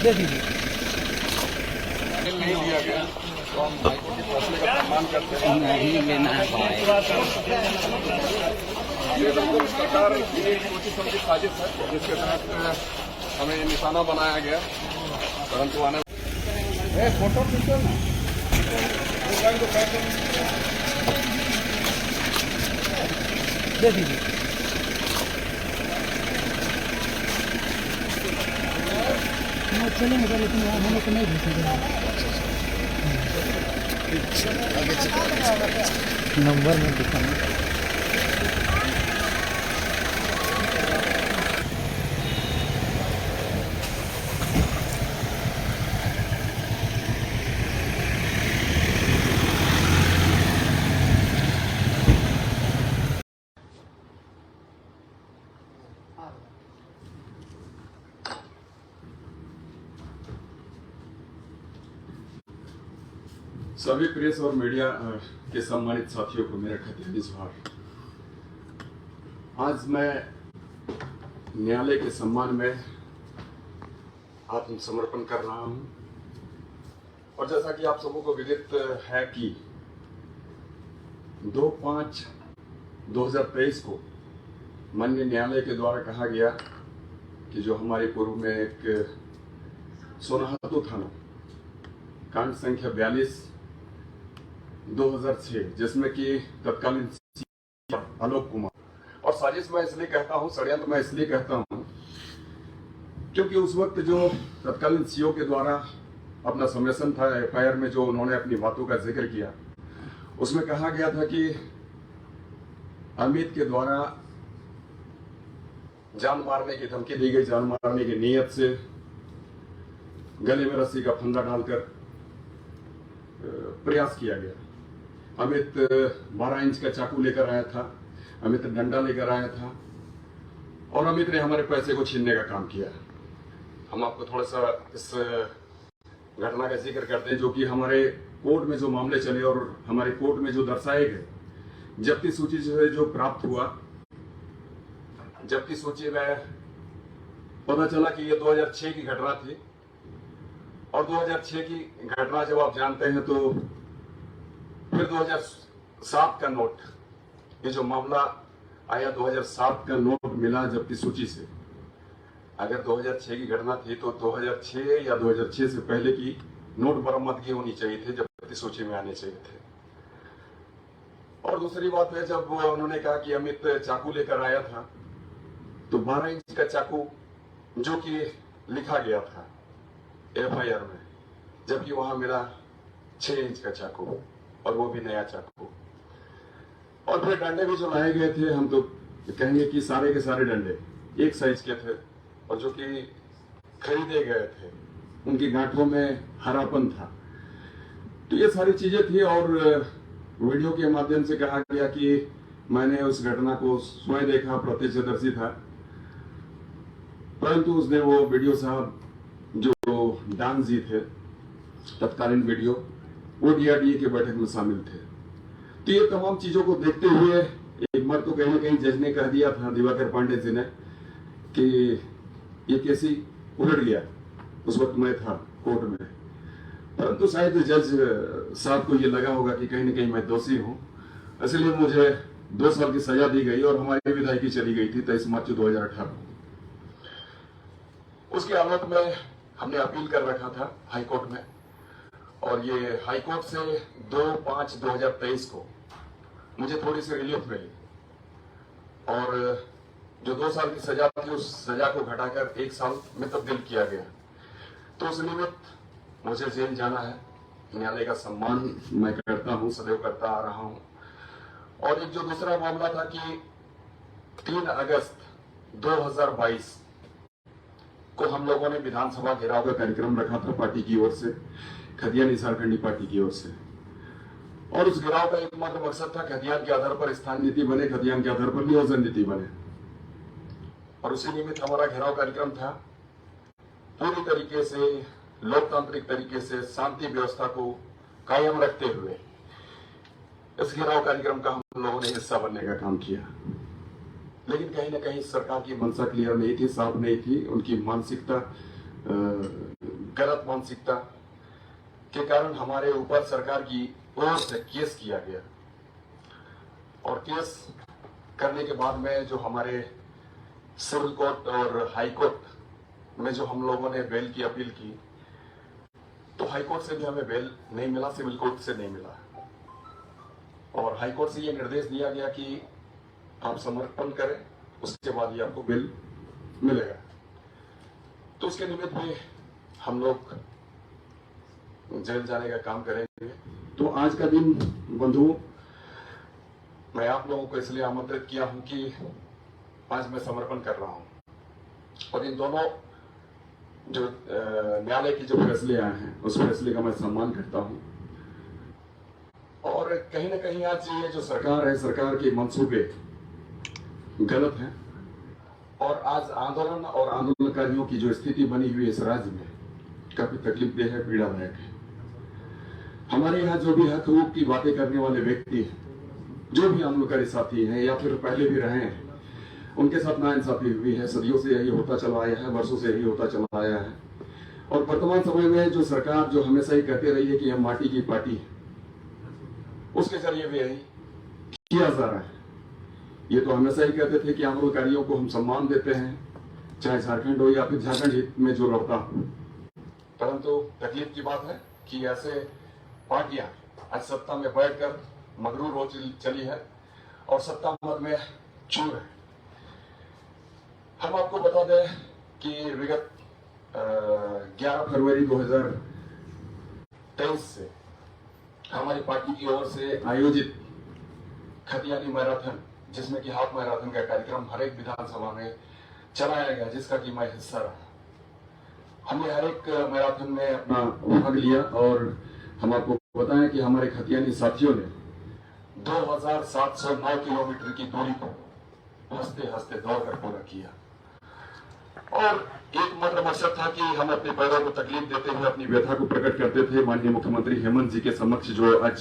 दे दीजिए। नहीं लिया गया तो हम हाईकोर्ट के फैसले का सम्मान करते हैं। नहीं लेना है भाई। ये बिल्कुल सरकार की कोशिश समझी साजिश है जिसके तहत हमें निशाना बनाया गया, परंतु आने फोटो खींचो ना दे दीजिए। चलेंगे लेकिन वहाँ होने को नहीं भेजेंगे। नंबर में दिखाना। सभी प्रेस और मीडिया के सम्मानित साथियों को मेरा खतियानी जोहार। आज मैं न्यायालय के सम्मान में आत्मसमर्पण कर रहा हूं और जैसा कि आप सबों को विदित है कि 2/5/2023 को माननीय न्यायालय के द्वारा कहा गया कि जो हमारे पूर्व में एक सोनाहातू थाना कांड संख्या 42/2006 जिसमें कि तत्कालीन आलोक कुमार, और साजिश मैं इसलिए कहता हूं, षड्यंत्र मैं इसलिए कहता हूं क्योंकि उस वक्त जो तत्कालीन सीओ के द्वारा अपना सबमिशन था एफआईआर में, जो उन्होंने अपनी बातों का जिक्र किया, उसमें कहा गया था कि अमित के द्वारा जान मारने की धमकी दी गई, जान मारने की नीयत से गले में रस्सी का फंदा डालकर प्रयास किया गया। अमित 12 इंच का चाकू लेकर आया था, अमित डंडा लेकर आया था और अमित ने हमारे पैसे को छीनने का काम किया। हम आपको थोड़ा सा इस घटना का जिक्र करते हैं जो कि हमारे कोर्ट में जो मामले चले और हमारे कोर्ट में जो दर्शाए गए। जब्ती सूची जो प्राप्त हुआ, जब्ती सूची में पता चला कि ये 2006 की घटना थी और 2006 की घटना जब आप जानते हैं तो फिर 2007 का नोट, ये जो मामला आया 2007 का नोट मिला जब्ती सूची से। अगर 2006 की घटना थी तो 2006 या 2006 से पहले की नोट बरामदगी होनी चाहिए थी, जब्ती सूची में आने चाहिए थे। और दूसरी बात है, जब उन्होंने कहा कि अमित चाकू लेकर आया था तो 12 इंच का चाकू जो कि लिखा गया था एफआईआर में, जबकि वहां मिला 6 इंच का चाकू और वो भी नया चाकू। और फिर डंडे भी जो लाए गए थे, हम तो कहेंगे कि सारे के सारे डंडे एक साइज के थे और जो कि खरीदे गए थे, उनकी गांठों में हरापन था। तो ये सारी चीजें थी और वीडियो के माध्यम से कहा गया कि मैंने उस घटना को स्वयं देखा, प्रत्यक्षदर्शी था, परंतु उसने वो वीडियो साहब जो डांग जी थे तत्कालीन वीडियो, वो डीआरडीए के बैठक में शामिल थे। तो ये तमाम चीजों को देखते हुए एक बार तो कहीं ना कहीं जज ने कह दिया था, दिवाकर पांडे जी ने, कि ये कैसी उलट गया। उस वक्त मैं था कोर्ट में, परंतु शायद जज साहब को ये लगा होगा कि कहीं ना कहीं मैं दोषी हूं, इसलिए मुझे 2 साल की सजा दी गई और हमारी विधायकी चली गई थी 23 मार्च 2018 को। उसके आलोक में हमने अपील कर रखा था हाईकोर्ट में और ये हाईकोर्ट से 2/5/2023 को मुझे थोड़ी सी रिलीफ मिली और जो 2 साल की सजा थी उस सजा को घटाकर 1 साल में तब्दील किया गया। तो उस निमित्त मुझे जेल जाना है। न्यायालय का सम्मान मैं करता हूं, सदैव करता आ रहा हूं। और एक जो दूसरा मामला था कि 3 अगस्त 2022 को हम लोगों ने विधानसभा घेराव का कार्यक्रम रखा था पार्टी की ओर से, खतियानी झारखंडी पार्टी की ओर से, और उस घेराव का एकमात्र मकसद था खतियान के आधार पर स्थान नीति बने, खतियान के आधार पर नियोजन नीति बने। और उसी निमित्त हमारा घेराव कार्यक्रम था। पूरी तरीके से लोकतांत्रिक तरीके से शांति व्यवस्था को कायम रखते हुए इस घेराव कार्यक्रम का हम लोगों ने हिस्सा बनने का काम किया। लेकिन कहीं ना कहीं सरकार की मंशा क्लियर नहीं थी, साफ नहीं थी, उनकी मानसिकता गलत मानसिकता के कारण हमारे ऊपर सरकार की ओर से केस किया गया और केस करने के बाद में जो हमारे सिविल कोर्ट और हाई कोर्ट में जो हम लोगों ने बेल की अपील की, तो हाई कोर्ट से भी हमें बेल नहीं मिला, सिविल कोर्ट से नहीं मिला और हाई कोर्ट से ये निर्देश दिया गया कि आप समर्पण करें, उसके बाद ही आपको बेल मिलेगा। तो उसके निमित्त भी हम लोग जेल जाने का काम करेंगे। तो आज का दिन बंधुओं, मैं आप लोगों को इसलिए आमंत्रित किया हूं कि आज मैं समर्पण कर रहा हूं और इन दोनों जो न्यायालय की जो फैसले आए हैं उस फैसले का मैं सम्मान करता हूं और कहीं ना कहीं आज ये जो सरकार है, सरकार के मंसूबे गलत हैं और आज आंदोलन और आंदोलनकारियों की जो स्थिति बनी हुई है इस राज्य में काफी तकलीफदेह है, पीड़ादायक है। हमारे यहाँ जो भी हक हकूक की बातें करने वाले व्यक्ति हैं, जो भी आंदोलनकारी साथी हैं या फिर पहले भी रहे हैं, उनके साथ नाइंसाफी हुई है। सदियों से यही होता चला आया है, वर्षों से यही होता चला आया है और वर्तमान समय में जो सरकार जो हमेशा ही कहते रही है कि हम माटी की पार्टी है, उसके जरिए भी यही किया जा रहा है। ये तो हमेशा ही कहते थे कि आंदोलनकारियों को हम सम्मान देते हैं, चाहे झारखंड हो या फिर झारखंड हित में जो लड़ता हो, परंतु तकलीफ की बात है कि ऐसे पार्टियां आज सत्ता में बैठकर मगरूर हो चली है और सत्ता मत में चूर है। हम आपको बता दें कि विगत 11 फरवरी 2023 से हमारी पार्टी की ओर से आयोजित खतियानी मैराथन, जिसमें कि हाफ मैराथन का कार्यक्रम हर एक विधानसभा में चलाया गया, जिसका कि मैं हिस्सा रहा। हमने हर एक मैराथन में अपना भाग लिया और हम आपको बताएं कि हमारे खतियानी साथियों ने 2709 किलोमीटर की दूरी को हंसते हंसते दौड़कर पूरा किया और एकमात्र मकसद था कि हम अपने पैरों को तकलीफ देते हुए अपनी व्यथा को प्रकट करते थे माननीय मुख्यमंत्री हेमंत जी के समक्ष, जो आज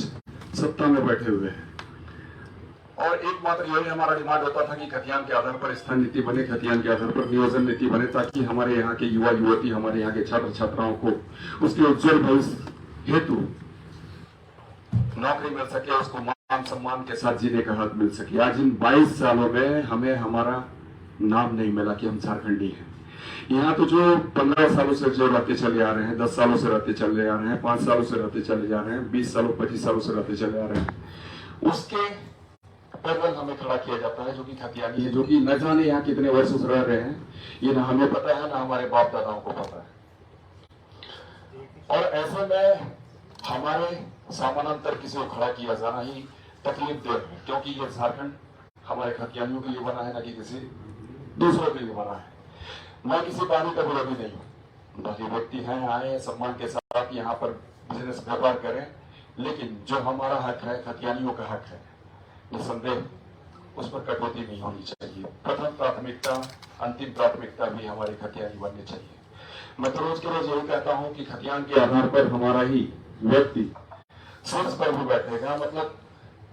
सत्ता में बैठे हुए हैं। और एकमात्र यही हमारा डिमांड होता था कि खतियान के आधार पर स्थान नीति बने, खतियान के आधार पर नियोजन नीति बने, ताकि हमारे यहाँ के युवा युवती, हमारे यहाँ के छात्र छात्राओं को उसके उज्जवल भविष्य हेतु नौकरी मिल सके, उसको मान सम्मान के साथ जीने का हक मिल सके। आज इन 22 सालों में हमें हमारा नाम नहीं मिला कि हम झारखंडी हैं। यहाँ तो जो 15 सालों से जो रहते चले आ रहे हैं, 10 सालों से रहते चले आ रहे हैं, 5 सालों से रहते चले जा रहे हैं, 20 सालों 25 सालों से रहते चले आ रहे हैं, उसके पैदल हमें खड़ा किया जाता है जो कि खतियानी है, जो कि न जाने यहाँ कितने वर्षों से रह रहे हैं। ये ना हमें पता है, ना हमारे बाप दादाओं को पता है। और ऐसे में हमारे समानांतर किसी को खड़ा किया जाना ही तकलीफ दे है, क्योंकि ये झारखंड हमारे खतियानियों के लिए बना है, ना कि किसी दूसरों के लिए बना है। मैं किसी पार्टी का विरोधी नहीं हूँ, बाकी व्यक्ति हैं, आए सम्मान के साथ यहाँ पर बिजनेस व्यापार करें, लेकिन जो हमारा हक है, खतियानियों का हक है, निसंदेह उस पर कटौती नहीं होनी चाहिए। प्रथम प्राथमिकता, अंतिम प्राथमिकता भी हमारी खतियानी बननी चाहिए। मैं तो रोज के रोज यही कहता हूँ कि खतियान के आधार पर हमारा ही व्यक्ति शीर्ष पर भी बैठेगा। मतलब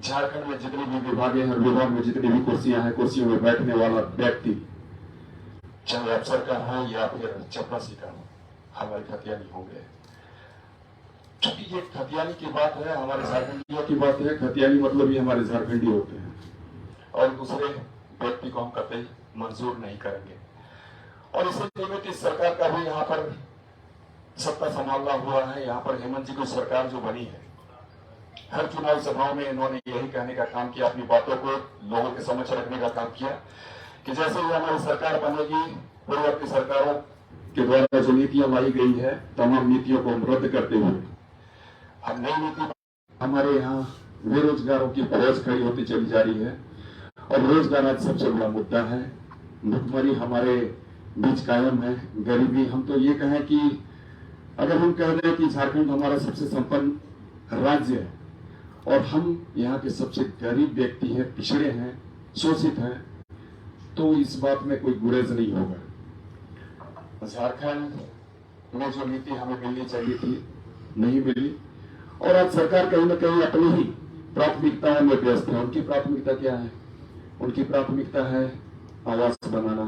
झारखंड में जितनी भी विभाग है, हर विभाग में जितनी भी कुर्सियां हैं, कुर्सियों में बैठने वाला व्यक्ति चाहे अफसर का है या फिर चपरासी का हो, हमारे खतियानी होंगे। क्योंकि ये खतियानी की बात है, हमारे झारखंडियों की बात है। खतियानी मतलब ये हमारे झारखंडी होते हैं और दूसरे व्यक्ति को हम कतई मंजूर नहीं करेंगे। और इसी निमित्त इस सरकार का भी यहाँ पर सत्ता संभालना हुआ है। यहाँ पर हेमंत जी की सरकार जो बनी है, हर चुनाव सभाओं में इन्होंने यही कहने का काम किया, अपनी बातों को लोगों के समक्ष रखने का काम किया कि जैसे ही हमारी सरकार बनेगी, पूर्ववर्ती सरकारों के द्वारा जो नीतियां लाई गई है, तमाम नीतियों को हम रद्द करते हुए हम नई नीति, हमारे यहाँ बेरोजगारों की फौज खड़ी होती चली जा रही है और रोजगार आज सबसे बड़ा मुद्दा है। भुखमरी हमारे बीच कायम है, गरीबी। हम तो ये कहें कि अगर हम कह रहे हैं कि झारखंड हमारा सबसे संपन्न राज्य है और हम यहाँ के सबसे गरीब व्यक्ति हैं, पिछड़े हैं, शोषित हैं, तो इस बात में कोई गुरेज नहीं होगा। झारखंड में जो नीति हमें मिलनी चाहिए थी, नहीं मिली और आज सरकार कहीं ना कहीं अपनी ही प्राथमिकताओं में व्यस्त है। उनकी प्राथमिकता क्या है? उनकी प्राथमिकता है आवास बनाना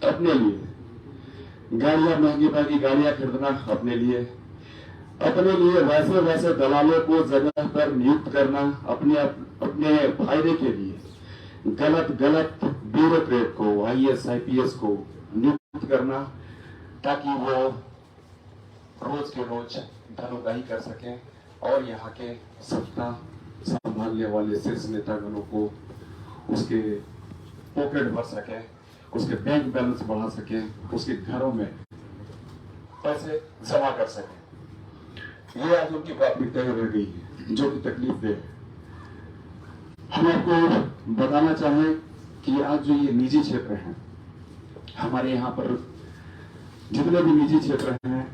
अपने लिए। गाड़ियां, महंगी महंगी गाड़ियां खरीदना अपने लिए वैसे वैसे दलालों को जगह पर नियुक्त करना, अपने फायदे के लिए गलत गलत ब्यूरोक्रेट को, IAS IPS को नियुक्त करना, ताकि वो रोज के रोज धनोगाही कर सकें और यहाँ के सत्ता संभालने वाले शीर्ष नेतागणों को उसके पॉकेट भर सके, उसके बैंक बैलेंस बढ़ा सके, उसके घरों में पैसे जमा कर सके। ये आज उनकी प्राथमिकताएं रह गई है, जो कि तकलीफ दे। हम आपको बताना चाहें कि आज जो ये निजी क्षेत्र हैं, हमारे यहाँ पर जितने भी निजी क्षेत्र हैं,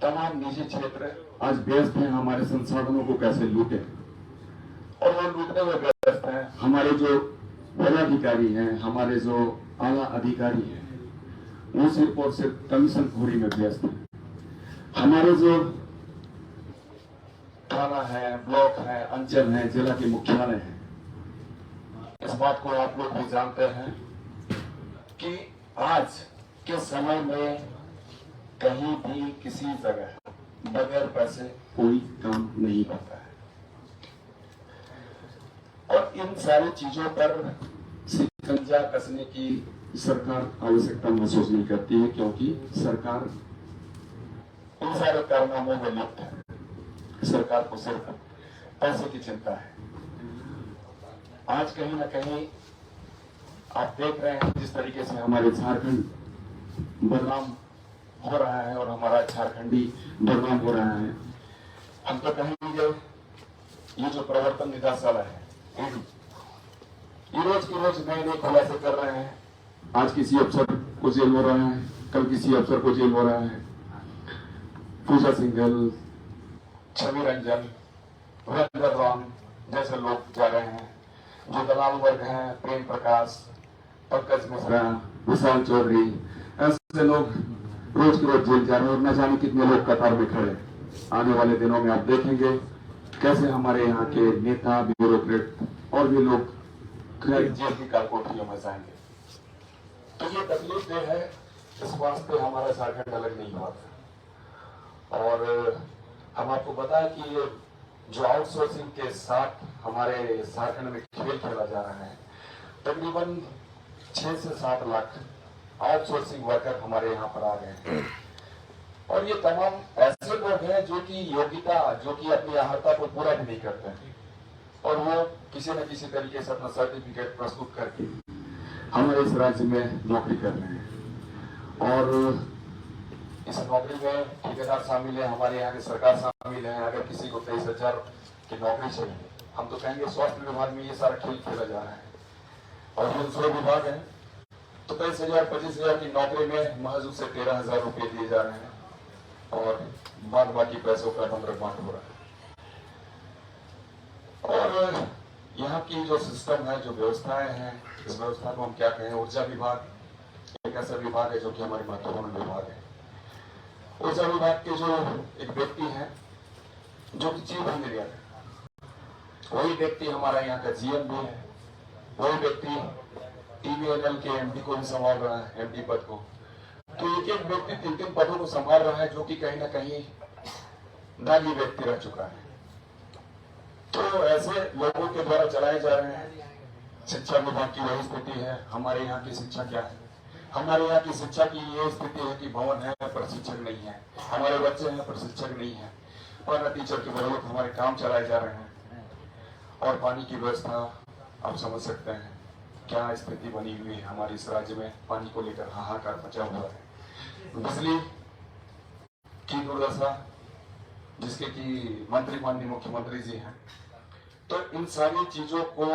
तमाम निजी क्षेत्र आज व्यस्त हैं हमारे संसाधनों को कैसे लूटे, और वो लूटने में व्यस्त हैं। हमारे जो पदाधिकारी हैं, हमारे जो आला अधिकारी हैं, वो सिर्फ और सिर्फ कमीशन खोरी में व्यस्त हैं। हमारे जो थाना है, ब्लॉक है, अंचल है, जिला के मुख्यालय हैं, इस बात को आप लोग भी जानते हैं कि आज के समय में कहीं भी किसी जगह बगैर पैसे कोई काम नहीं होता है। और इन सारी चीजों पर शिकंजा कसने की सरकार आवश्यकता महसूस नहीं करती है, क्योंकि सरकार इन सारे कारनामों में लिप्त है। सरकार को सिर्फ पैसे की चिंता है। आज कहीं ना कहीं आप देख रहे हैं जिस तरीके से हमारे झारखंड बदनाम हो रहा है और हमारा झारखंडी बदनाम हो रहा है। हम तो कहेंगे ये जो प्रवर्तन निदेशालय है, ये रोज की रोज नए नए खुलासे कर रहे हैं। आज किसी अफसर को जेल हो रहा है, कल किसी अफसर को जेल हो रहा है। पूजा सिंघल, छवि रंजन, वीरेंद्र राम जैसे लोग जा रहे हैं। जो दलाल वर्ग हैं, प्रेम प्रकाश, पंकज मिश्रा, विशाल चौधरी, ऐसे लोग रोज के रोज जेल जा रहे हैं और न जाने कितने लोग कतार में खड़े। आने वाले दिनों में आप देखेंगे कैसे हमारे यहाँ के नेता, ब्यूरोक्रेट और भी लोग जेल की कालकोठरियों में जाएंगे। तो ये तकलीफ देह है, इस वास्ते हमारा झारखंड अलग नहीं हुआ था। और हम आपको बताएं कि ये जो आउटसोर्सिंग के साथ हमारे झारखंड में खेल खेला जा रहा है, तकरीबन 6 से 7 लाख आउटसोर्सिंग वर्कर हमारे यहाँ पर आ गए हैं। और ये तमाम ऐसे लोग हैं जो कि योग्यता, जो कि अपनी अहर्ता को पूरा भी नहीं करते हैं, और वो किसी न किसी तरीके से अपना सर्टिफिकेट प्रस्तुत करके हमारे इस राज्य में नौकरी कर रहे हैं। और इस नौकरी में ठेकेदार शामिल है, हमारे यहाँ की सरकार शामिल है। अगर किसी को 23,000 की नौकरी चाहिए, हम तो कहेंगे स्वास्थ्य विभाग में ये सारा खेल खेला जा रहा है। और जो दूसरे विभाग है तो 23,000 25,000 की नौकरी में महज उसे 13,000 रुपये दिए जा रहे हैं, और बाद बाकी पैसों का नंबरबांट हो रहा है। और यहाँ की जो सिस्टम है, जो व्यवस्थाएं हैं, इस व्यवस्था को हम क्या कहें, ऊर्जा विभाग एक ऐसा विभाग है जो कि हमारे महत्वपूर्ण विभाग है। ऊर्जा विभाग के जो एक व्यक्ति हैं जो कि चीफ इंजीनियर है, वही व्यक्ति हमारा यहाँ का GM भी है। वही व्यक्ति TVNL के MD को भी संभाल रहा है, MD पद को। तो एक एक व्यक्ति 3-3 पदों को संभाल रहा है, जो कि कहीं ना कहीं दागी व्यक्ति रह चुका है। तो ऐसे लोगों के द्वारा चलाए जा रहे हैं। शिक्षा विभाग की वही स्थिति है। हमारे यहाँ की शिक्षा क्या है? हमारे यहाँ की शिक्षा की ये स्थिति है कि भवन है पर शिक्षक नहीं है, हमारे बच्चे हैं पर शिक्षक नहीं है, और टीचर की बदौलत हमारे काम चलाए जा रहे हैं। और पानी की व्यवस्था आप समझ सकते हैं क्या स्थिति बनी हुई है हमारे इस राज्य में। पानी को लेकर हाहाकार मचा हुआ है। बिजली की दुर्दशा, जिसके कि मंत्री माननीय मुख्यमंत्री जी हैं। तो इन सारी चीजों को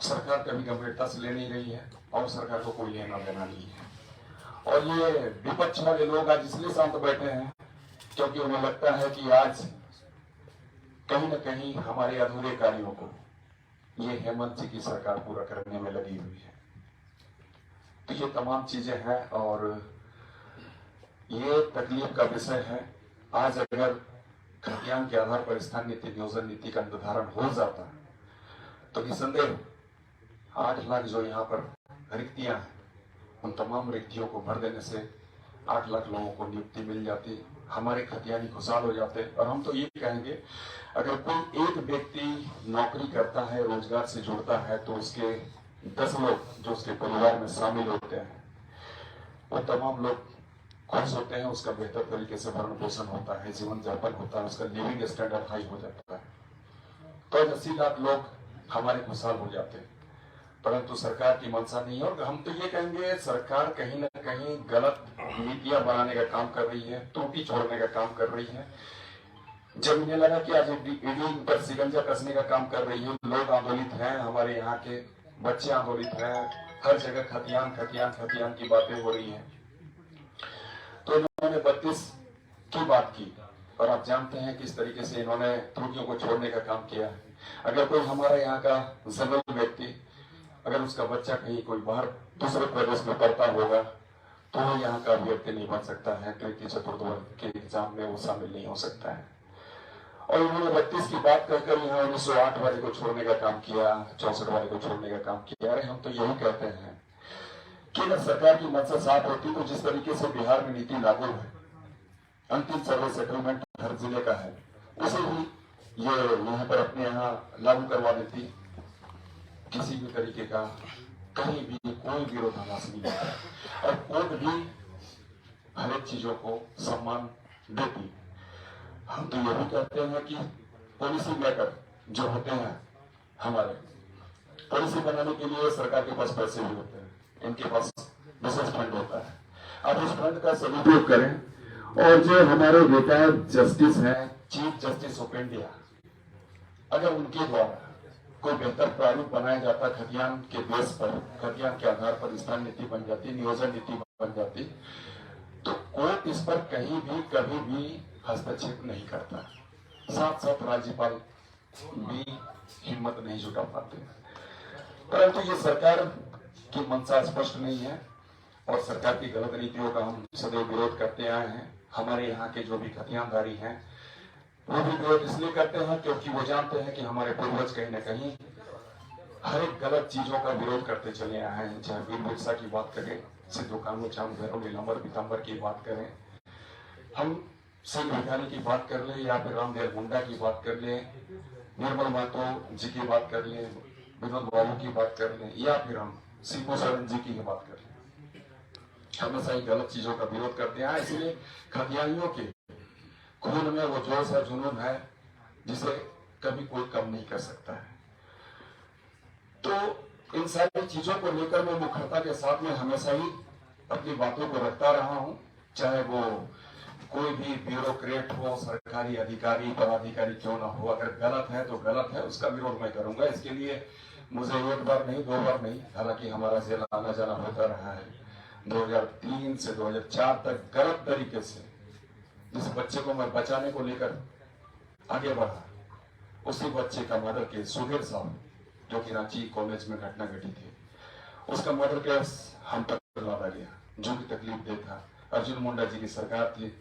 सरकार कभी गंभीरता से ले नहीं रही है, और सरकार को कोई लेना देना नहीं है। और ये विपक्ष वाले लोग आज इसलिए शांत बैठे हैं क्योंकि उन्हें लगता है कि आज कहीं न कहीं हमारे अधूरे कार्यों को ये हेमंत जी की सरकार पूरा करने में लगी हुई है। तो ये तमाम चीजें हैं और ये तकलीफ का विषय है। आज अगर खतियान के आधार पर स्थान नीति, नियोजन नीति का निर्धारण हो जाता है तो निसंदेह 8 लाख जो यहाँ पर रिक्तियां हैं उन तमाम रिक्तियों को भर देने से 8 लाख लोगों को नियुक्ति मिल जाती, हमारे खतियानी खुशहाल हो जाते। और हम तो ये कहेंगे, अगर कोई एक व्यक्ति नौकरी करता है, रोजगार से जुड़ता है, तो उसके 10 लोग जो उसके परिवार में शामिल होते हैं, वो तमाम लोग खुश होते हैं, उसका बेहतर तरीके से भरण पोषण होता है, जीवन यापन होता है, उसका लिविंग स्टैंडर्ड हाई हो जाता है, तो 80 लाख लोग हमारे खुशहाल हो जाते हैं। परंतु सरकार की मंशा नहीं है। और हम तो ये कहेंगे, सरकार कहीं ना कहीं गलत नीतियां बनाने का काम कर रही है, त्रुटि छोड़ने का काम कर रही है। जमीनें लगा के आज ईडी पर सिकंजा कसने का काम कर रही है। लोग आंदोलित हैं, हमारे यहाँ के बच्चे आंदोलित हैं, हर जगह खतियान खतियान खतियान की बातें हो रही है। तो इन्होंने 32 की बात की, और आप जानते हैं किस तरीके से इन्होंने त्रुटियों को छोड़ने का काम किया है। अगर कोई हमारे यहाँ का जरूर व्यक्ति, अगर उसका बच्चा कहीं कोई बाहर दूसरे प्रदेश में पढ़ता होगा, तो वो यहाँ का अभ्यर्थी नहीं बन सकता है, तृतीय चतुर्थ वर्ग के एग्जाम में वो शामिल नहीं हो सकता है। और उन्होंने 32 की बात कहकर यहाँ 1908 वाले को छोड़ने का काम किया, 64 वाले को छोड़ने का काम किया। अरे हम तो यही कहते हैं कि अगर सरकार की मंशा साफ होती, तो जिस तरीके से बिहार में नीति लागू है, अंतिम सर्वे सेटलमेंट हर जिले का है, उसे भी ये यहाँ पर अपने यहाँ लागू करवा देती। किसी भी तरीके का कहीं भी कोई विरोधाभास नहीं होता, और कोर्ट भी हर एक चीजों को सम्मान देती। हम तो ये भी कहते हैं कि पॉलिसी मेकर जो होते हैं, हमारे पॉलिसी बनाने के लिए सरकार के पास पैसे भी होते हैं, इनके पास विशेष फंड होता है। अब उस फंड का सदुपयोग करें। और जो हमारे रिटायर्ड जस्टिस हैं, चीफ जस्टिस ऑफ इंडिया, अगर उनके द्वारा कोई बेहतर प्रारूप बनाया जाता, खतियान के बेस पर, खतियान के आधार पर स्थान नीति बन जाती, नियोजन नीति बन जाती, तो कोर्ट इस पर कहीं भी कभी भी हस्तक्षेप नहीं करता। साथ साथ राज्यपाल भी हिम्मत नहीं जुटा पाते। परंतु ये सरकार की मंशा स्पष्ट नहीं है, और सरकार की गलत नीतियों का हम सदैव विरोध करते आए हैं। हमारे यहाँ के जो भी खतियानदारी हैं, वो भी विरोध इसलिए करते हैं क्योंकि वो जानते हैं कि हमारे पूर्वज कहीं ना कहीं हर एक गलत चीजों का विरोध करते चले आए हैं। चाहे वीर बिरसा की बात करें, सिद्धू कान्हू चांद भैरव नीलांबर पीतांबर की बात करें, हम सिंह भिखारी की बात कर ले, या फिर रामदेव मुंडा की बात कर ले, निर्मल महतो जी की बात कर ले, विनोद बाबू की बात कर ले, या फिर हम सीपू सोरेन जी की बात कर ले, हमेशा ही गलत चीजों का विरोध करते हैं। इसलिए खतियानियों के खून में वो जोश है, जुनून है, जिसे कभी कोई कम नहीं कर सकता है। तो इन सारी चीजों को लेकर मैं मुखरता के साथ में हमेशा ही अपनी बातों को रखता रहा हूं। चाहे वो कोई भी ब्यूरोक्रेट हो, सरकारी अधिकारी पदाधिकारी क्यों ना हो, अगर गलत है तो गलत है, उसका विरोध मैं करूंगा। इसके लिए मुझे एक बार नहीं, 2 बार नहीं, हालांकि हमारा जेल आना जाना होता रहा है। 2003 से 2004 तक गलत तरीके से जिस बच्चे को मैं बचाने को लेकर आगे बढ़ा, उसी बच्चे का मर्डर केस, सुधीर साहब जो कि रांची कॉलेज में घटना घटी थी, उसका मर्डर केस हम तक लाया गया, जो कि तकलीफ दे था। अर्जुन मुंडा जी की सरकार थी,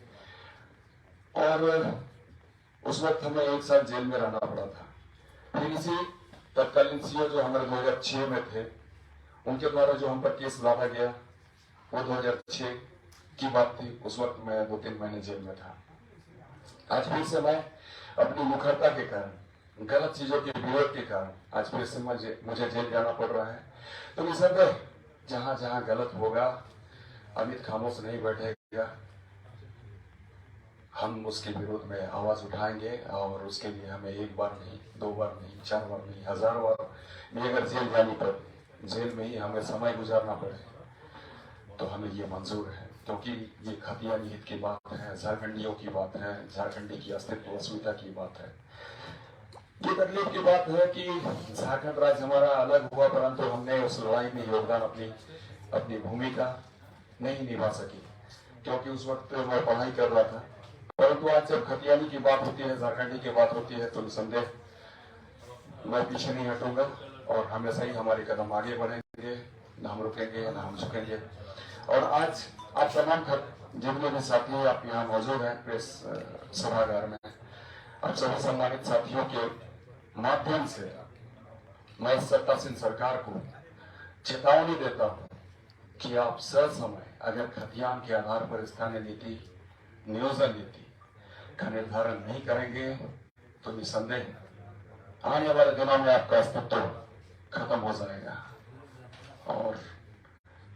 और उस वक्त हमें 1 साल जेल में रहना पड़ा था। फिर इसी तत्कालीन सीओ जो हमारे 2006 में थे, उनके द्वारा जो हम पर केस लाया गया, वो 2006 की बात थी। उस वक्त मैं 2-3 महीने जेल में था। आज फिर से मैं अपनी मुखरता के कारण, गलत चीजों के विरोध के कारण आज फिर से मुझे जेल जाना पड़ रहा है। तो निसंदेह जहां जहां गलत होगा, अमित खामोश नहीं बैठेगा, हम उसके विरोध में आवाज उठाएंगे। और उसके लिए हमें 1 बार नहीं, 2 बार नहीं, 4 बार नहीं, 1000 बार भी अगर जेल जानी पड़े, जेल में ही हमें समय गुजारना पड़े, तो हमें ये मंजूर है। क्योंकि ये खतियानी हित की बात है, झारखंडियों की बात है, झारखंडी की अस्तित्व अस्मिता की बात है। ये तकलीफ की बात है कि झारखंड राज्य हमारा अलग हुआ, परंतु हमने उस लड़ाई में योगदान, अपनी भूमिका नहीं निभा सकी, क्योंकि उस वक्त मैं पढ़ाई कर रहा था। परंतु आज जब खतियानी की बात होती है, झारखंडी की बात होती है, तो निसंदेह मैं पीछे नहीं हटूंगा, और हमेशा ही हमारे कदम आगे बढ़ेंगे, ना हम रुकेंगे ना हम झुकेंगे। और आज आप तमाम जितने भी साथी आप यहाँ मौजूद हैं प्रेस सभागार में, आप सभी सम्मानित साथियों के माध्यम से मैं सत्तासीन सरकार को चेतावनी देता हूँ कि कि आप ससमय अगर खतियान के आधार पर स्थानीय नीति नियोजन नीति का निर्धारण नहीं करेंगे तो निसंदेह आने वाले दिनों में आपका अस्तित्व खत्म हो जाएगा और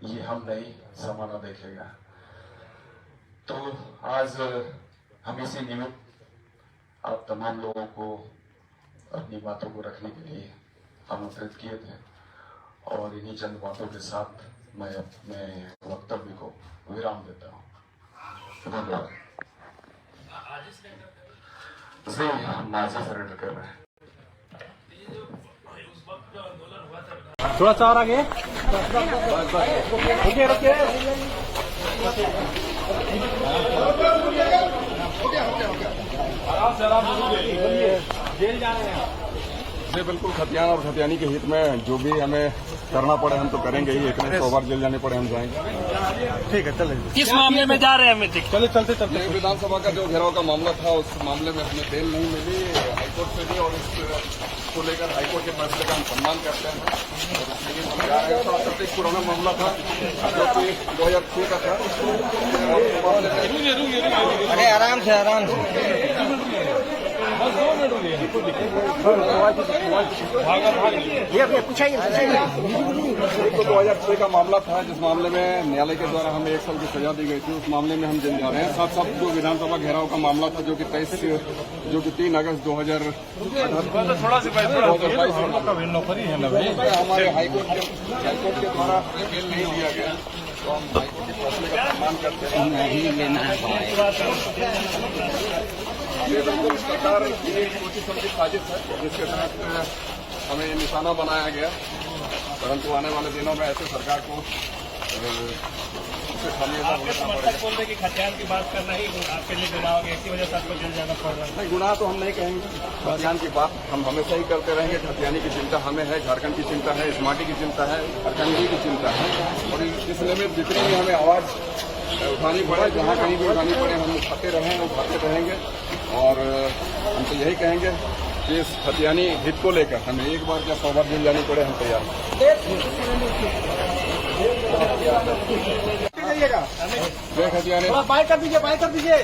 ये हम नहीं जमाना देखेगा। तो आज हम इसी निमित्त आप तमाम लोगों को अपनी बातों को रखने के लिए आमंत्रित किए थे और इन्हीं चंद बातों के साथ मैं अपने वक्तव्य को विराम देता हूँ। धन्यवाद। जी, माजी सरेंडर कर रहे हैं। थोड़ा सा और आगे रुकिए रुकिए। आराम से जेल जा रहे हैं। जी बिल्कुल, खतियान और खतियानी के हित में जो भी हमें करना पड़े हम तो करेंगे ही। एक नहीं 100 बार जेल जाने पड़े हम जाएंगे। ठीक है, चले। किस मामले में जा रहे हैं हमें? चले चलते चलते। ये विधानसभा का जो घेराव का मामला था उस मामले में हमें बेल नहीं मिली हाईकोर्ट से भी और इसको लेकर हाईकोर्ट के फैसले का हम सम्मान करते हैं और इसलिए हम जा रहे हैं। तो सबसे पुराना मामला था जो कि 2006 का था। अरे आराम से आराम से। पूछाइए। 2006 का मामला था जिस मामले में न्यायालय के द्वारा हमें 1 साल की सजा दी गई थी। उस मामले में हम जेल जा रहे हैं। साथ साथ जो विधानसभा घेराव का मामला था जो कि 3 अगस्त 2022 हमारे हाईकोर्ट के द्वारा बेल नहीं दिया गया तो हम हाईकोर्ट के फैसले का सम्मान करते हैं। नहीं लेना ये बिल्कुल सरकार की एक छोटी समझी साजिश है जिसके तहत हमें ये निशाना बनाया गया, परंतु आने वाले दिनों में ऐसे सरकार को बोल रहे कि खतियान की बात करना ही आपके लिए गुनाह होगा, इसी वजह से आपको जेल जाना पड़ रहा है। नहीं, गुनाह तो हम नहीं कहेंगे। खतियान की बात हम हमेशा ही करते रहेंगे। खतियानी की चिंता हमें है, झारखंड की चिंता है, स्मार्टी की चिंता है, अरकंडी की चिंता है और इसलिए में जितनी भी हमें आवाज उठानी पड़े, जहाँ कहीं भी उठानी पड़े हम उठाते रहें, उठाते रहेंगे और हम तो यही कहेंगे कि इस खतियानी हित को लेकर हमें एक बार या 100 बार जेल जानी पड़े हम तैयार हैं। बाय कर दीजिए।